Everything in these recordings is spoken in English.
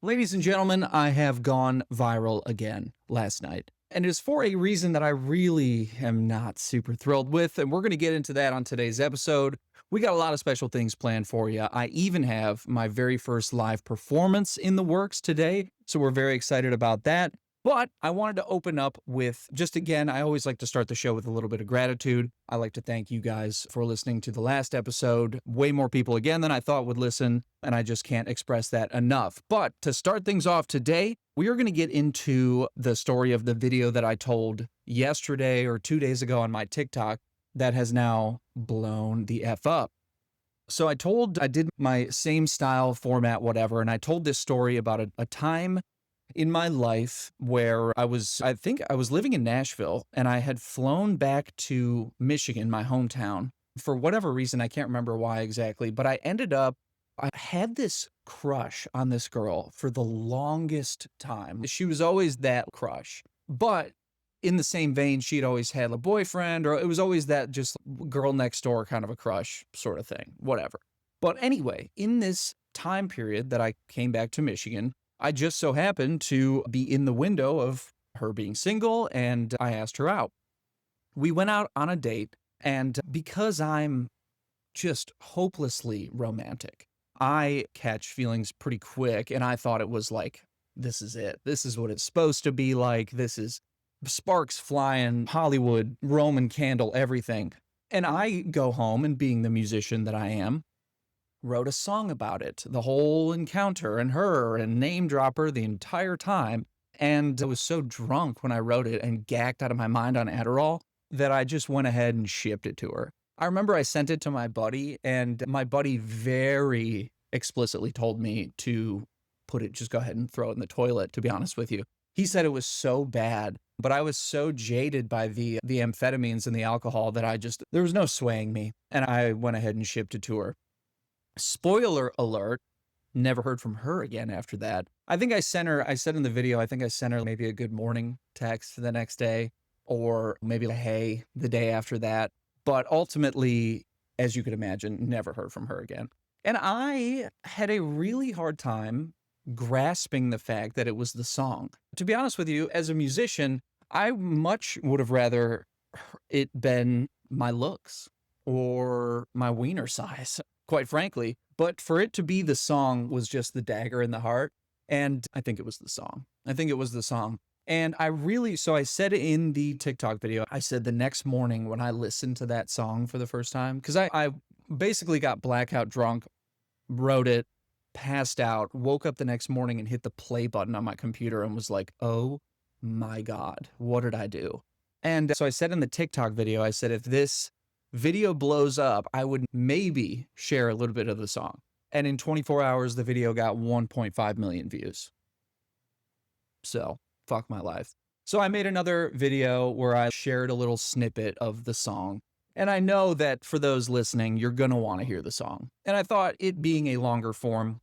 Ladies and gentlemen, I have gone viral again last night. And it is for a reason that I really am not super thrilled with, and we're going to get into that on today's episode. We got a lot of special things planned for you. I even have my very first live performance in the works today, so we're very excited about that. But I wanted to open up with, just again, I always like to start the show with a little bit of gratitude. I like to thank you guys for listening to the last episode. Way more people again than I thought would listen, and I just can't express that enough. But to start things off today, we are going to get into the story of the video that I told yesterday or 2 days ago on my TikTok that has now blown the F up. So I did my same style, format, whatever, and I told this story about a time in my life where I think I was living in Nashville, and I had flown back to Michigan, my hometown, for whatever reason. I can't remember why exactly, but I had this crush on this girl for the longest time. She was always that crush, but in the same vein, she'd always had a boyfriend, or it was always that just girl next door kind of a crush sort of thing, whatever. But anyway, in this time period that I came back to Michigan, I just so happened to be in the window of her being single, and I asked her out. We went out on a date, and because I'm just hopelessly romantic, I catch feelings pretty quick, and I thought it was like, this is it. This is what it's supposed to be like. This is sparks flying, Hollywood, Roman candle, everything. And I go home, and being the musician that I am, wrote a song about it, the whole encounter and her, and name drop her the entire time. And I was so drunk when I wrote it and gagged out of my mind on Adderall that I just went ahead and shipped it to her. I remember I sent it to my buddy, and my buddy very explicitly told me to just go ahead and throw it in the toilet, to be honest with you. He said it was so bad, but I was so jaded by the amphetamines and the alcohol that there was no swaying me, and I went ahead and shipped it to her. Spoiler alert, never heard from her again after that. I said in the video, I think I sent her maybe a good morning text the next day, or maybe a hey the day after that. But ultimately, as you could imagine, never heard from her again. And I had a really hard time grasping the fact that it was the song. To be honest with you, as a musician, I much would have rather it been my looks or my wiener size, quite frankly. But for it to be the song was just the dagger in the heart. And I think it was the song. And so I said in the TikTok video, I said the next morning when I listened to that song for the first time, because I basically got blackout drunk, wrote it, passed out, woke up the next morning and hit the play button on my computer and was like, oh my God, what did I do? And so I said in the TikTok video, I said, if this video blows up, I would maybe share a little bit of the song. And in 24 hours, the video got 1.5 million views. So fuck my life. So I made another video where I shared a little snippet of the song. And I know that for those listening, you're going to want to hear the song. And I thought, it being a longer form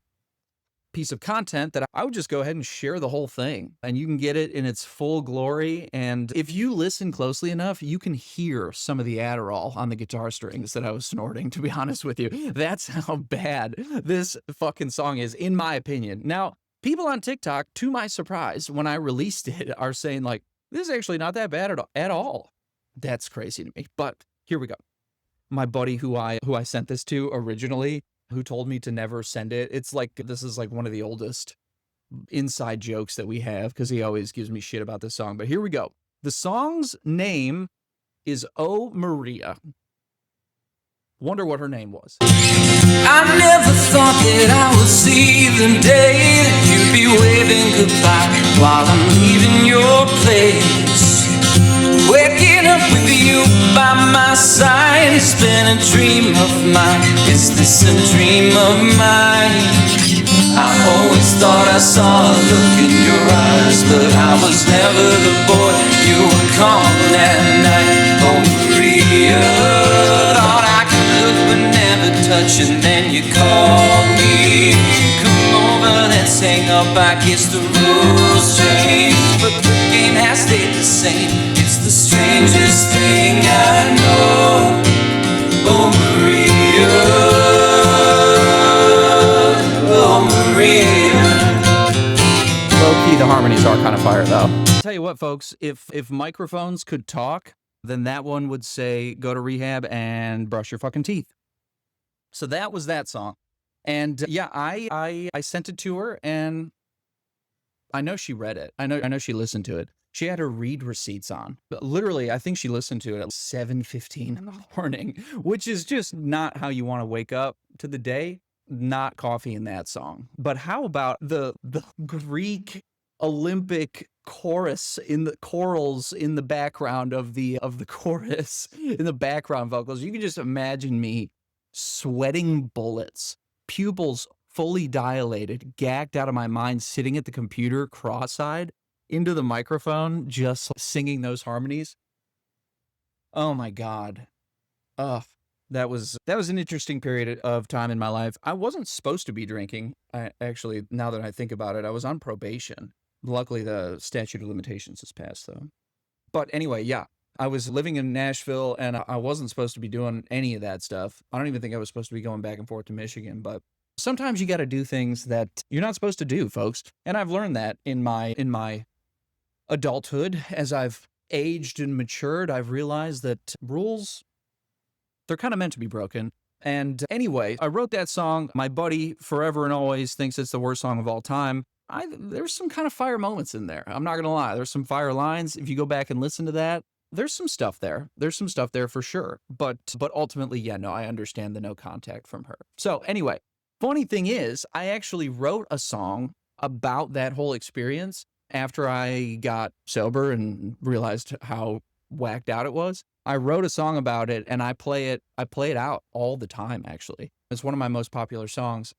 piece of content, that I would just go ahead and share the whole thing, and you can get it in its full glory. And if you listen closely enough, you can hear some of the Adderall on the guitar strings that I was snorting, to be honest with you. That's how bad this fucking song is, in my opinion. Now, people on TikTok, to my surprise, when I released it, are saying like, this is actually not that bad at all. That's crazy to me. But here we go. My buddy who I sent this to originally, who told me to never send it. This is like one of the oldest inside jokes that we have, because he always gives me shit about this song. But here we go. The song's name is Oh Maria. Wonder what her name was. I never thought that I would see the day that you'd be waving goodbye while I'm leaving your place. Waking up with you by my side, it's been a dream of mine. Is this a dream of mine? I always thought I saw a look in your eyes, but I was never the boy you were calling at night. Oh Maria, thought I could look but never touch, and then you called me. Come over, let's hang up, I guess the rules changed, but the game has stayed the same. It's the strangest thing I know. Oh Maria, oh Maria. Low-key, the harmonies are kind of fire, though. Tell you what, folks, if microphones could talk, then that one would say, go to rehab and brush your fucking teeth. So that was that song. And yeah, I sent it to her, and I know she read it. I know she listened to it. She had her read receipts on. But literally, I think she listened to it at 7:15 in the morning, which is just not how you want to wake up to the day. Not coffee in that song. But how about the Greek Olympic chorus in the chorals in the background of the chorus, in the background vocals? You can just imagine me sweating bullets, pupils fully dilated, gagged out of my mind, sitting at the computer cross-eyed into the microphone, just singing those harmonies. Oh my God. Ugh. That was an interesting period of time in my life. I wasn't supposed to be drinking. Actually, now that I think about it, I was on probation. Luckily, the statute of limitations has passed, though. But anyway, yeah, I was living in Nashville, and I wasn't supposed to be doing any of that stuff. I don't even think I was supposed to be going back and forth to Michigan, but sometimes you got to do things that you're not supposed to do, folks. And I've learned that in my adulthood. As I've aged and matured, I've realized that rules, they're kind of meant to be broken. And anyway, I wrote that song. My buddy forever and always thinks it's the worst song of all time. There's some kind of fire moments in there. I'm not going to lie. There's some fire lines. If you go back and listen to that, there's some stuff there. There's some stuff there for sure. But ultimately, yeah, no, I understand the no contact from her. So anyway, funny thing is, I actually wrote a song about that whole experience after I got sober and realized how whacked out it was. I wrote a song about it, and I play it out all the time, actually. It's one of my most popular songs,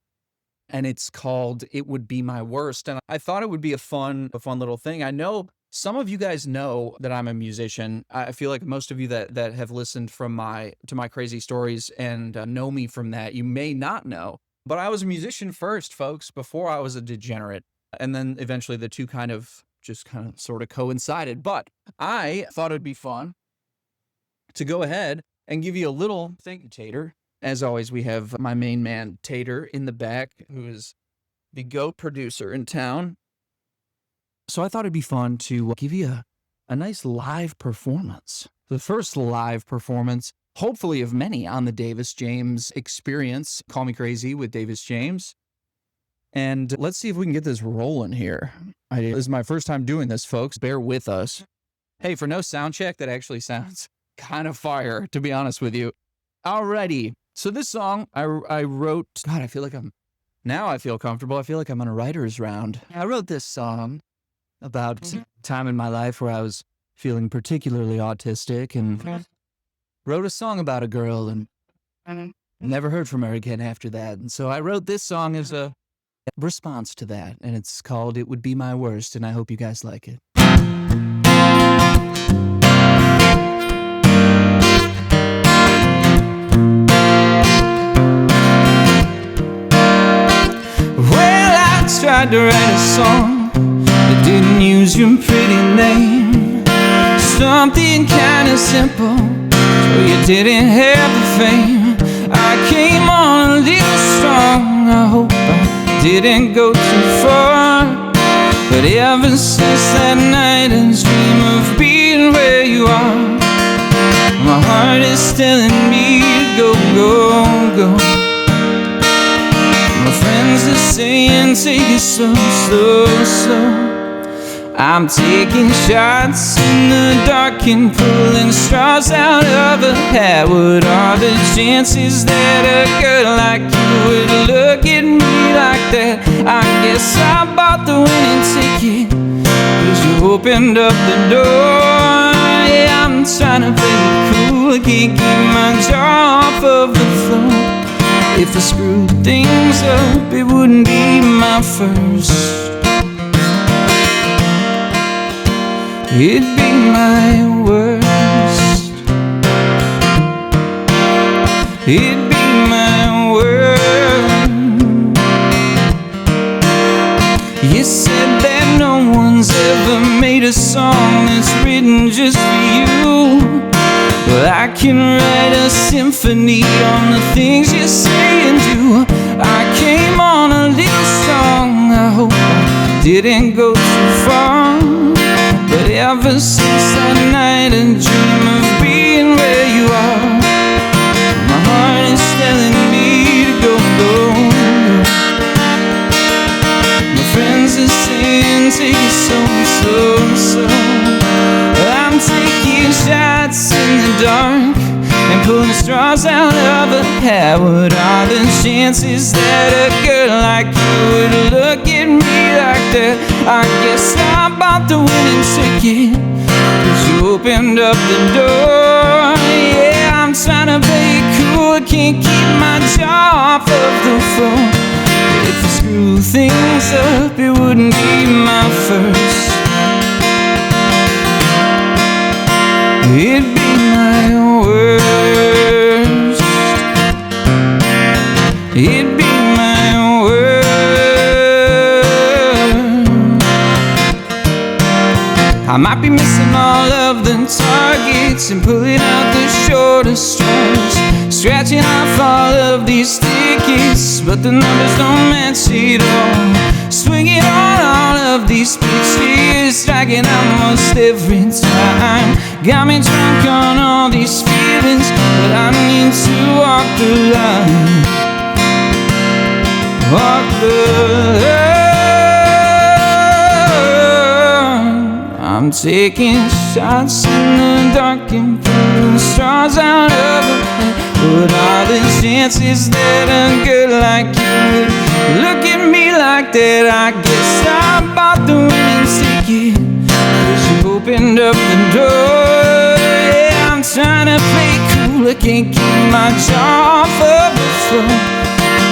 and it's called It Would Be My Worst. And I thought it would be a fun little thing. I know some of you guys know that I'm a musician. I feel like most of you that have listened to my crazy stories and know me from that, you may not know. But I was a musician first, folks, before I was a degenerate. And then eventually the two kind of sort of coincided. But I thought it'd be fun to go ahead and give you a little thank you, Tater. As always, we have my main man, Tater, in the back, who is the GOAT producer in town. So I thought it'd be fun to give you a nice live performance. The first live performance, hopefully of many, on the Davis James Experience. Call Me Crazy with Davis James. And let's see if we can get this rolling here. This is my first time doing this, folks. Bear with us. Hey, for no sound check, that actually sounds kind of fire, to be honest with you. Alrighty. So this song I wrote, God, I feel comfortable. I feel like I'm on a writer's round. I wrote this song about time in my life where I was feeling particularly autistic, and wrote a song about a girl and never heard from her again after that. And so I wrote this song as a response to that, and it's called It Would Be My Worst, and I hope you guys like it. Well, I tried to write a song that didn't use your pretty name. Something kind of simple, so you didn't have the fame. I came on a little strong, I hope I didn't go too far. But ever since that night, I dream of being where you are. My heart is telling me to go, go, go. My friends are saying take it so slow, slow. I'm taking shots in the dark and pulling straws out of a hat. What are the chances that a girl like you would look at me like that? I guess I bought the winning ticket, 'cause you opened up the door. Yeah, I'm trying to play it cool, I can't keep my jaw off of the floor. If I screwed things up, it wouldn't be my first. It'd be my worst. It'd be my worst. You said that no one's ever made a song that's written just for you. Well, I can write a symphony on the things you say and do. I came on a little song, I hope I didn't go too far. But ever since that night, I dream of being where you are. My heart is telling me to go, go. My friends are saying take it slow, slow. I'm taking shots in the dark and pulling straws out of her hair. What are the chances that a girl like you would look at me like that? I guess I bought the winning ticket, 'cause you opened up the door. Yeah, I'm trying to play it cool, can't keep my jaw off of the floor. If you screw things up, it wouldn't be my first. It'd be my worst. It'd be my worst. I might be missing all of the targets and pulling out the shortest straws, scratching off all of these tickets, but the numbers don't match at all. Swinging on all of these pitches, striking almost every time. Got me drunk on all these feelings, but I need to walk the line. Walk the line. I'm taking shots in the dark and pulling straws out of the head. What are the chances that a girl like you would look at me like that? I guess I bought the winning ticket, 'cause you opened up the door. Yeah, I'm trying to play cool, I can't keep my jaw off of the floor.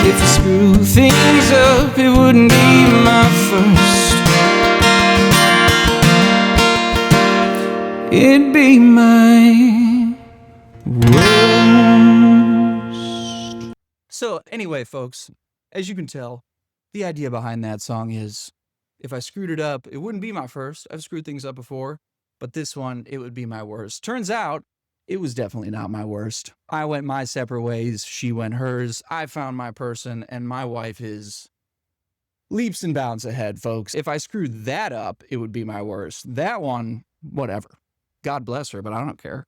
If you screw things up, it wouldn't be my first. It'd be my worst. So anyway, folks, as you can tell, the idea behind that song is if I screwed it up, it wouldn't be my first. I've screwed things up before, but this one, it would be my worst. Turns out, it was definitely not my worst. I went my separate ways, she went hers, I found my person, and my wife is leaps and bounds ahead, folks. If I screwed that up, it would be my worst. That one, whatever. God bless her, but I don't care.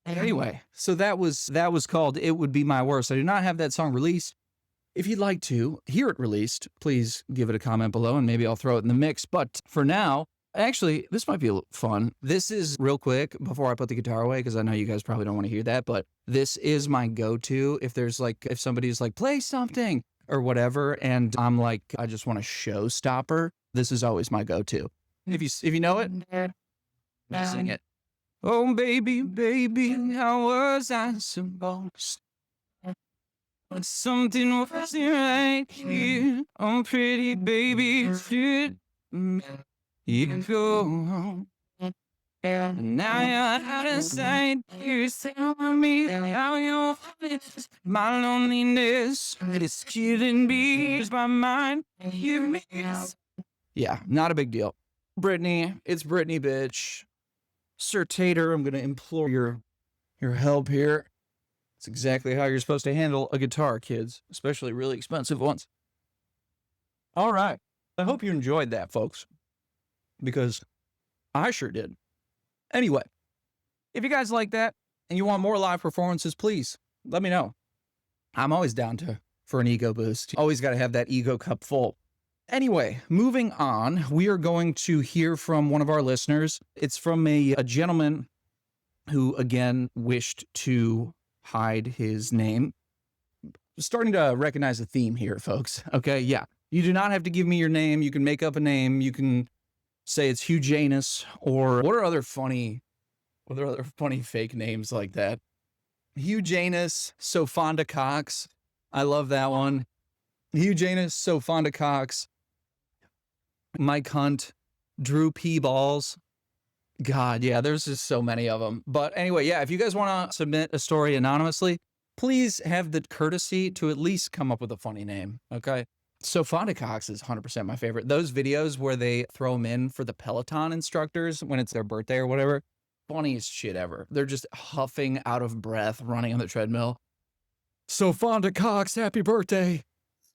Anyway, so that was called It Would Be My Worst. I do not have that song released. If you'd like to hear it released, please give it a comment below and maybe I'll throw it in the mix. But for now, actually, this might be fun. This is real quick before I put the guitar away, because I know you guys probably don't want to hear that, but this is my go-to if there's like, if somebody's like, play something or whatever, and I'm like, I just want a showstopper. This is always my go-to. If you know it, sing it. Oh, baby, baby, how was I supposed? But something wasn't right here. Oh, pretty baby, should you go home? And now you're out of sight. You're telling me how you're my loneliness. It's killing me. It's my mind. You miss. Yeah, not a big deal. Brittany, it's Brittany, bitch. Sir Tater, I'm going to implore your help here. It's exactly how you're supposed to handle a guitar, kids, especially really expensive ones. All right. I hope you enjoyed that, folks, because I sure did. Anyway, if you guys like that and you want more live performances, please let me know. I'm always down for an ego boost. Always got to have that ego cup full. Anyway, moving on, we are going to hear from one of our listeners. It's from a gentleman who, again, wished to hide his name. Starting to recognize a theme here, folks. Okay, yeah. You do not have to give me your name. You can make up a name. You can say it's Hugh Janus, or what are other funny fake names like that? Hugh Janus, Sofonda Cox. I love that one. Hugh Janus, Sofonda Cox. Mike Hunt, Drew P. Balls. God, yeah, there's just so many of them. But anyway, yeah, if you guys want to submit a story anonymously, please have the courtesy to at least come up with a funny name, okay? Sofonda Cox is 100% my favorite. Those videos where they throw them in for the Peloton instructors when it's their birthday or whatever, funniest shit ever. They're just huffing out of breath, running on the treadmill. Sofonda Cox, happy birthday.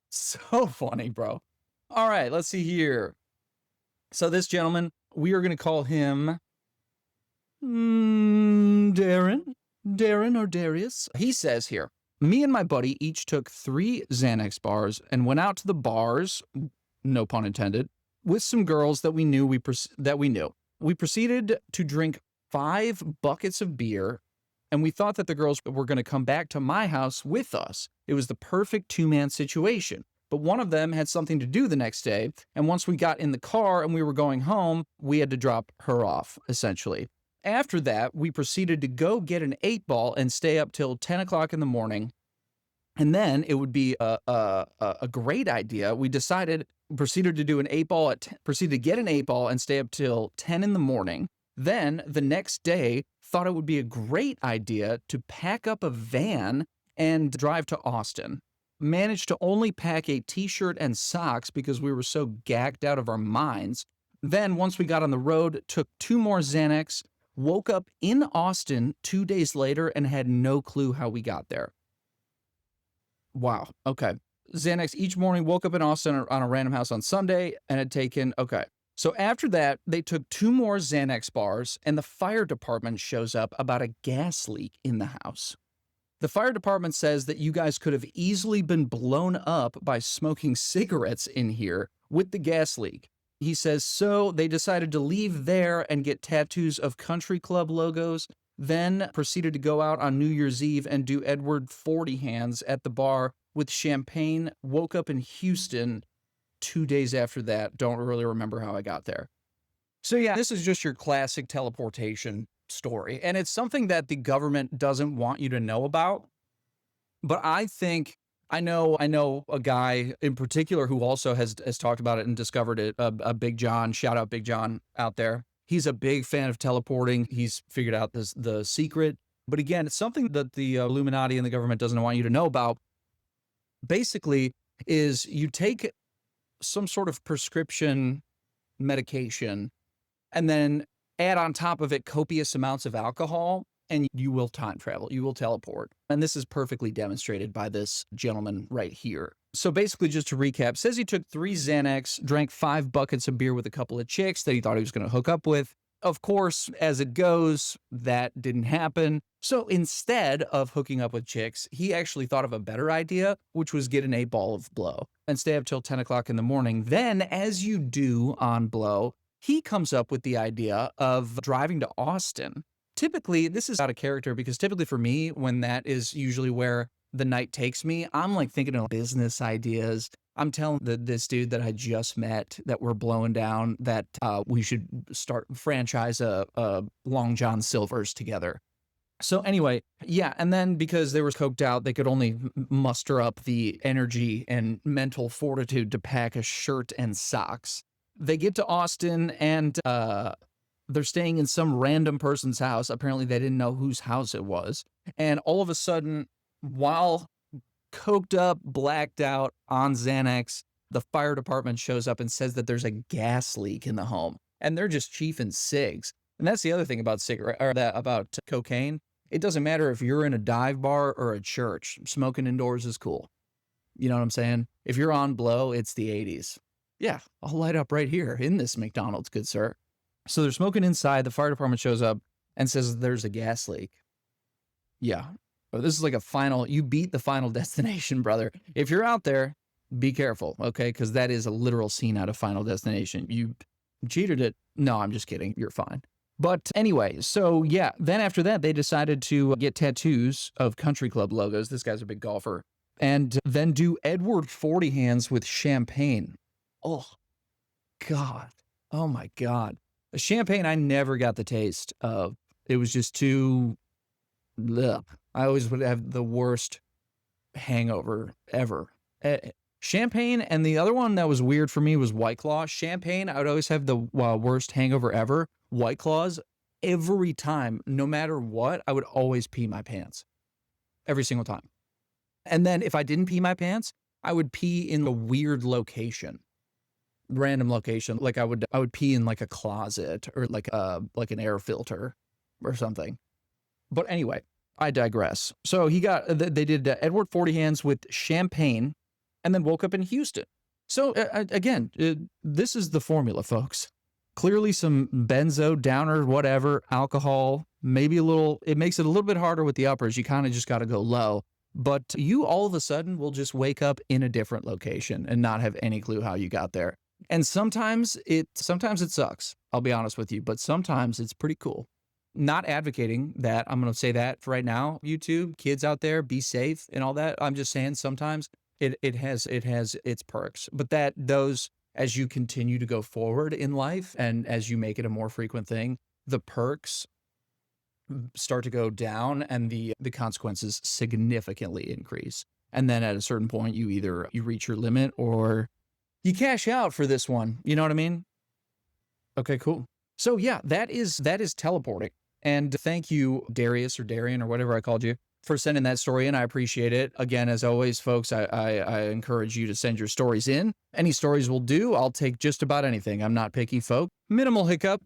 So funny, bro. All right, let's see here. So this gentleman, we are going to call him Darren or Darius. He says here, me and my buddy each took 3 Xanax bars and went out to the bars, no pun intended, with some girls that we knew. We proceeded to drink 5 buckets of beer, and we thought that the girls were going to come back to my house with us. It was the perfect 2-man situation. But one of them had something to do the next day, and once we got in the car and we were going home, we had to drop her off, essentially. After that, we proceeded to go get an 8-ball and stay up till 10 o'clock in the morning. And then it would be a great idea. We proceeded to do an 8-ball, proceeded to get an 8-ball and stay up till 10 in the morning. Then the next day, thought it would be a great idea to pack up a van and drive to Austin. Managed to only pack a t-shirt and socks because we were so gagged out of our minds. Then once we got on the road, took 2 more Xanax, woke up in Austin 2 days later and had no clue how we got there. Wow. Okay. Xanax each morning, woke up in Austin on a random house on Sunday and had taken, okay. So after that, they took 2 more Xanax bars and the fire department shows up about a gas leak in the house. The fire department says that you guys could have easily been blown up by smoking cigarettes in here with the gas leak. He says, so they decided to leave there and get tattoos of country club logos, then proceeded to go out on New Year's Eve and do Edward 40 hands at the bar with champagne, woke up in Houston 2 days after that. Don't really remember how I got there. So yeah, this is just your classic teleportation story. And it's something that the government doesn't want you to know about. But I think I know a guy in particular who also has talked about it and discovered it, a Big John, shout out Big John out there. He's a big fan of teleporting. He's figured out the secret. But again, it's something that the Illuminati and the government doesn't want you to know about. Basically, is you take some sort of prescription medication and then add on top of it copious amounts of alcohol, and you will time travel. You will teleport. And this is perfectly demonstrated by this gentleman right here. So basically, just to recap, says he took 3 Xanax, drank 5 buckets of beer with a couple of chicks that he thought he was going to hook up with. Of course, as it goes, that didn't happen. So instead of hooking up with chicks, he actually thought of a better idea, which was get an 8-ball of blow and stay up till 10 o'clock in the morning. Then, as you do on blow, he comes up with the idea of driving to Austin. Typically, this is out of character because typically for me, when that is usually where the night takes me, I'm like thinking of business ideas. I'm telling this dude that I just met that we're blowing down that we should franchise a Long John Silver's together. So anyway, yeah, and then because they were coked out, they could only muster up the energy and mental fortitude to pack a shirt and socks. They get to Austin and they're staying in some random person's house. Apparently they didn't know whose house it was. And all of a sudden, while coked up, blacked out on Xanax, the fire department shows up and says that there's a gas leak in the home. And they're just chiefing cigs. And that's the other thing about about cocaine. It doesn't matter if you're in a dive bar or a church. Smoking indoors is cool. You know what I'm saying? If you're on blow, it's the 80s. Yeah, I'll light up right here in this McDonald's, good sir. So they're smoking inside. The fire department shows up and says there's a gas leak. Yeah. This is like you beat the final destination, brother. If you're out there, be careful, okay? Because that is a literal scene out of Final Destination. You cheated it. No, I'm just kidding. You're fine. But anyway, so yeah, then after that, they decided to get tattoos of country club logos. This guy's a big golfer. And then do Edward 40 hands with champagne. Oh, God. Oh, my God. Champagne, I never got the taste of. It was just too... Ugh. I always would have the worst hangover ever. Champagne, and the other one that was weird for me was White Claw. Champagne, I would always have the worst hangover ever. White Claws, every time, no matter what, I would always pee my pants. Every single time. And then if I didn't pee my pants, I would pee in a weird location. Random location. Like I would pee in like a closet or like an air filter or something. But anyway, I digress. So they did Edward 40 hands with champagne and then woke up in Houston. So again, this is the formula, folks. Clearly some benzo, downer, whatever, alcohol, maybe it makes it a little bit harder with the uppers. You kind of just got to go low. But you all of a sudden will just wake up in a different location and not have any clue how you got there. And sometimes it sucks. I'll be honest with you, but sometimes it's pretty cool. Not advocating that. I'm going to say that for right now. YouTube, kids out there, be safe and all that. I'm just saying sometimes it has its perks. But those, as you continue to go forward in life and as you make it a more frequent thing, the perks start to go down and the consequences significantly increase. And then at a certain point, you reach your limit or you cash out for this one. You know what I mean? Okay, cool. So yeah, that is teleporting. And thank you, Darius or Darian or whatever I called you, for sending that story in. I appreciate it. Again, as always, folks, I encourage you to send your stories in. Any stories will do. I'll take just about anything. I'm not picky, folk. Minimal hiccup.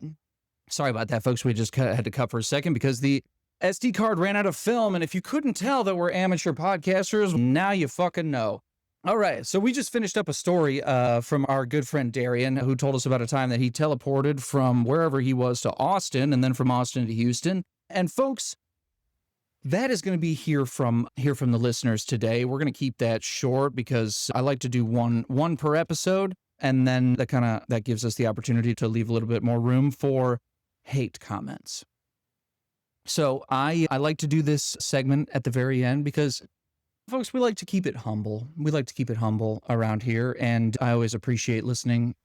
Sorry about that, folks. We just had to cut for a second because the SD card ran out of film. And if you couldn't tell that we're amateur podcasters, now you fucking know. All right, so we just finished up a story from our good friend Darian, who told us about a time that he teleported from wherever he was to Austin, and then from Austin to Houston. And folks, that is going to be here from the listeners today. We're going to keep that short because I like to do one per episode, and then that gives us the opportunity to leave a little bit more room for hate comments. So I like to do this segment at the very end because, folks, we like to keep it humble. We like to keep it humble around here, and I always appreciate listening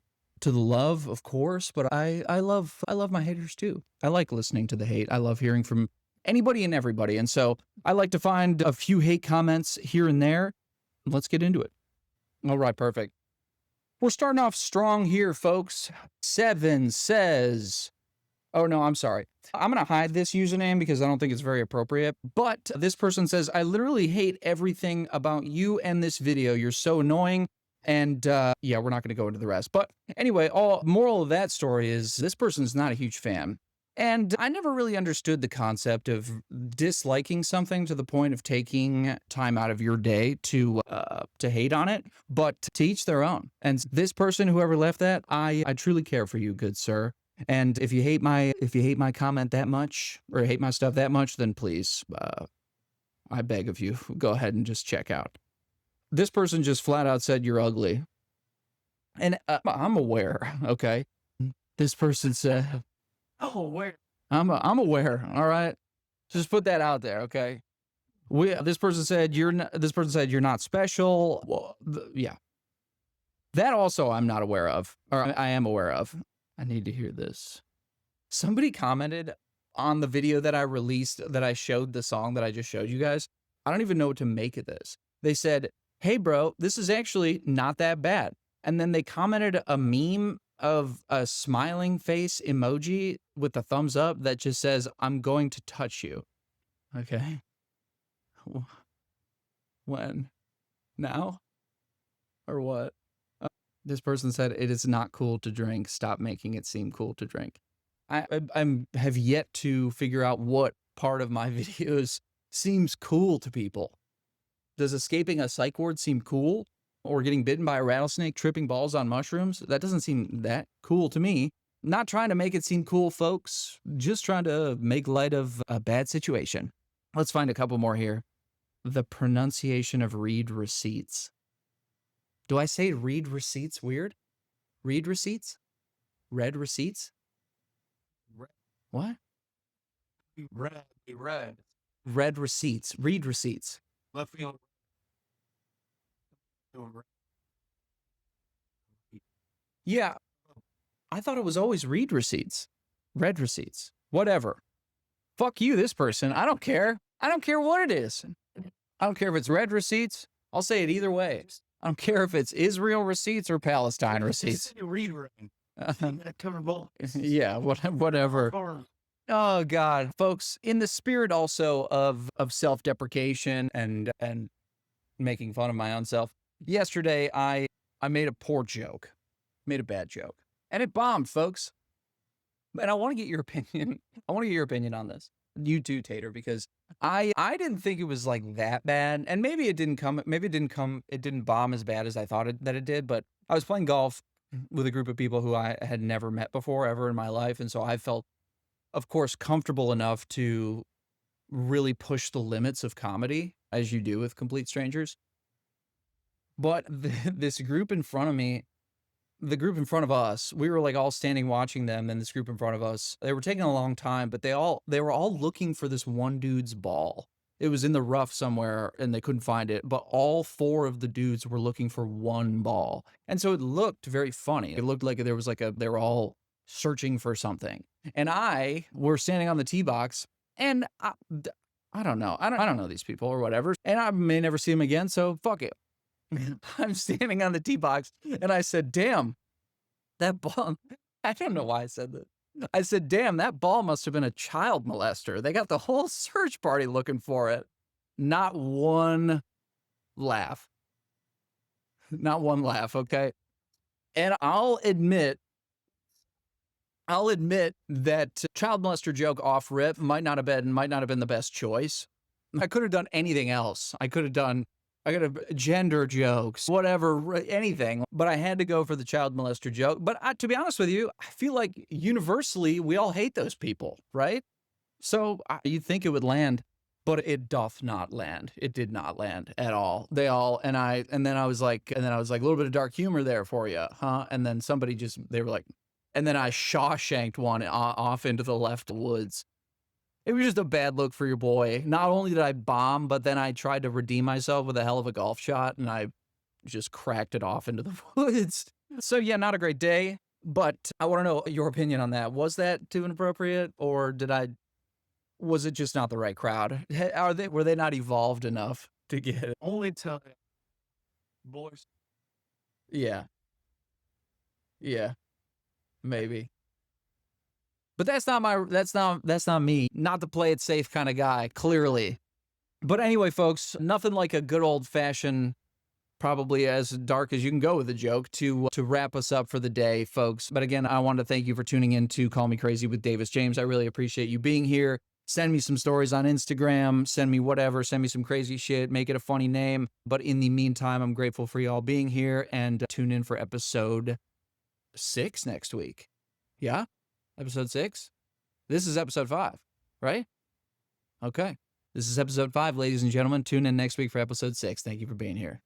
to the love, of course, but I love my haters too. I like listening to the hate. I love hearing from anybody and everybody, and so I like to find a few hate comments here and there. Let's get into it. All right, perfect. We're starting off strong here, folks. Seven says... Oh, no, I'm sorry. I'm going to hide this username because I don't think it's very appropriate. But this person says, I literally hate everything about you and this video. You're so annoying. And yeah, we're not going to go into the rest. But anyway, moral of that story is this person's not a huge fan. And I never really understood the concept of disliking something to the point of taking time out of your day to hate on it, but to each their own. And this person, whoever left that, I truly care for you, good sir. And if you hate my comment that much or hate my stuff that much, then please, I beg of you, go ahead and just check out. This person just flat out said you're ugly. And I'm aware, okay? This person said, Oh, where? I'm aware, all right? Just put that out there, okay? This person said you're not special. Well, yeah. That also I'm not aware of, or I am aware of. I need to hear this. Somebody commented on the video that I released that I showed the song that I just showed you guys. I don't even know what to make of this. They said, hey, bro, this is actually not that bad. And then they commented a meme of a smiling face emoji with a thumbs up that just says, I'm going to touch you. Okay. When? Now? Or what? This person said, it is not cool to drink. Stop making it seem cool to drink. I have yet to figure out what part of my videos seems cool to people. Does escaping a psych ward seem cool? Or getting bitten by a rattlesnake, tripping balls on mushrooms? That doesn't seem that cool to me. Not trying to make it seem cool, folks. Just trying to make light of a bad situation. Let's find a couple more here. The pronunciation of read receipts. Do I say read receipts weird? Read receipts? Read receipts? What? Red. Read receipts. Read receipts. Left field. Yeah. I thought it was always read receipts. Read receipts. Whatever. Fuck you, this person. I don't care. I don't care what it is. I don't care if it's read receipts. I'll say it either way. I don't care if it's Israel receipts or Palestine receipts. Read. Yeah, whatever. Oh God, folks, in the spirit also of self-deprecation and making fun of my own self, yesterday I made a poor joke, made a bad joke, and it bombed, folks. And I want to get your opinion. I want to get your opinion on this. You too, Tater, because I didn't think it was like that bad, and maybe it didn't bomb as bad as I thought that it did. But I was playing golf with a group of people who I had never met before ever in my life. And so I felt, of course, comfortable enough to really push the limits of comedy as you do with complete strangers. But this group in front of me, the group in front of us, we were like all standing watching them, and this group in front of us, they were taking a long time, but they were all looking for this one dude's ball. It was in the rough somewhere and they couldn't find it, but all four of the dudes were looking for one ball. And so it looked very funny. It looked like there was like they were all searching for something. And I were standing on the tee box, and I don't know. I don't know these people or whatever. And I may never see them again, so fuck it. I'm standing on the tee box and I said, damn, that ball. I don't know why I said that. I said, damn, that ball must have been a child molester. They got the whole search party looking for it. Not one laugh. Not one laugh, okay? And I'll admit that child molester joke off rip might not have been the best choice. I could have done anything else. I could have gender jokes, whatever, anything. But I had to go for the child molester joke. But to be honest with you, I feel like universally we all hate those people, right? So you'd think it would land, but it doth not land. It did not land at all. They all, and then I was like, a little bit of dark humor there for you, huh? And then they were like, and then I Shawshanked one off into the left woods. It was just a bad look for your boy. Not only did I bomb, but then I tried to redeem myself with a hell of a golf shot, and I just cracked it off into the woods. So yeah, not a great day, but I want to know your opinion on that. Was that too inappropriate, or was it just not the right crowd? Were they not evolved enough to get it? Only time, boys. Yeah. Yeah. Maybe. But that's not me. Not the play it safe kind of guy, clearly. But anyway, folks, nothing like a good old fashioned, probably as dark as you can go with a joke to wrap us up for the day, folks. But again, I want to thank you for tuning in to Call Me Crazy with Davis James. I really appreciate you being here. Send me some stories on Instagram. Send me whatever. Send me some crazy shit. Make it a funny name. But in the meantime, I'm grateful for y'all being here, and tune in for episode 6 next week. Yeah? Episode 6? This is episode 5, right? Okay. This is episode 5, ladies and gentlemen. Tune in next week for episode 6. Thank you for being here.